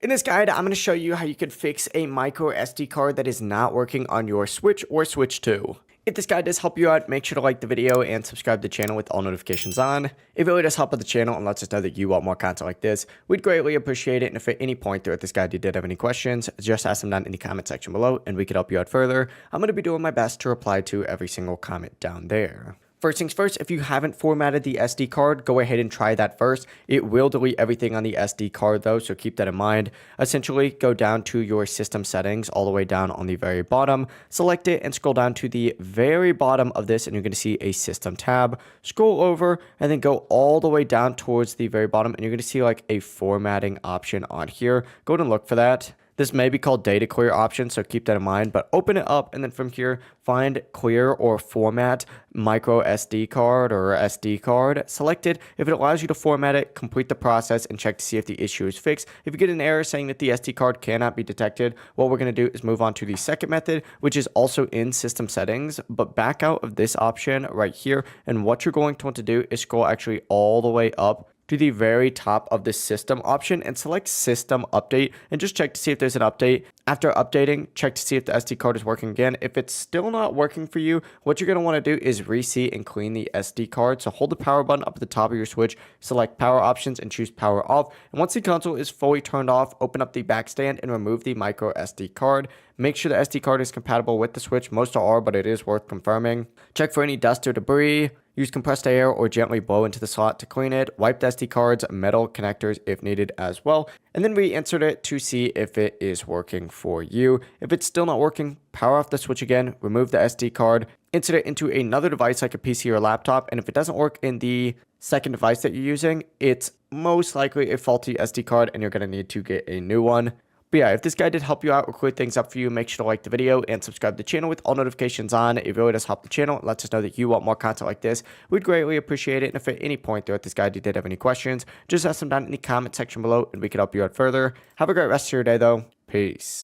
In this guide, I'm going to show you how you could fix a micro SD card that is not working on your Switch or Switch 2. If this guide does help you out, make sure to like the video and subscribe to the channel with all notifications on. It really does help out the channel and lets us know that you want more content like this. We'd greatly appreciate it, and if at any point throughout this guide you did have any questions, just ask them down in the comment section below and we could help you out further. I'm going to be doing my best to reply to every single comment down there. First things first, if you haven't formatted the SD card, go ahead and try that first. It will delete everything on the SD card though, so keep that in mind. Essentially, go down to your system settings all the way down on the very bottom, select it and scroll down to the very bottom of this and you're going to see a system tab. Scroll over and then go all the way down towards the very bottom and you're going to see like a formatting option on here. Go ahead and look for that. This may be called data clear option, so keep that in mind, but open it up and then from here, find clear or format micro SD card or SD card. Select it. If it allows you to format it, complete the process and check to see if the issue is fixed. If you get an error saying that the SD card cannot be detected, what we're going to do is move on to the second method, which is also in system settings, but back out of this option right here. And what you're going to want to do is scroll actually all the way up to the very top of the system option and select system update and just check to see if there's an update. After updating, check to see if the SD card is working again. If it's still not working for you, what you're going to want to do is reseat and clean the SD card. So hold the power button up at the top of your Switch, select power options and choose power off. And once the console is fully turned off, open up the back stand and remove the micro SD card. Make sure the SD card is compatible with the Switch. Most are, but it is worth confirming. Check for any dust or debris. Use compressed air or gently blow into the slot to clean it. Wipe the SD card's metal connectors if needed as well. And then reinsert it to see if it is working for you. If it's still not working, power off the Switch again, remove the SD card, insert it into another device like a PC or a laptop. And if it doesn't work in the second device that you're using, it's most likely a faulty SD card and you're going to need to get a new one. But yeah, if this guide did help you out or clear things up for you, make sure to like the video and subscribe to the channel with all notifications on. It really does help the channel. It lets us know that you want more content like this. We'd greatly appreciate it. And if at any point throughout this guide you did have any questions, just ask them down in the comment section below and we can help you out further. Have a great rest of your day though. Peace.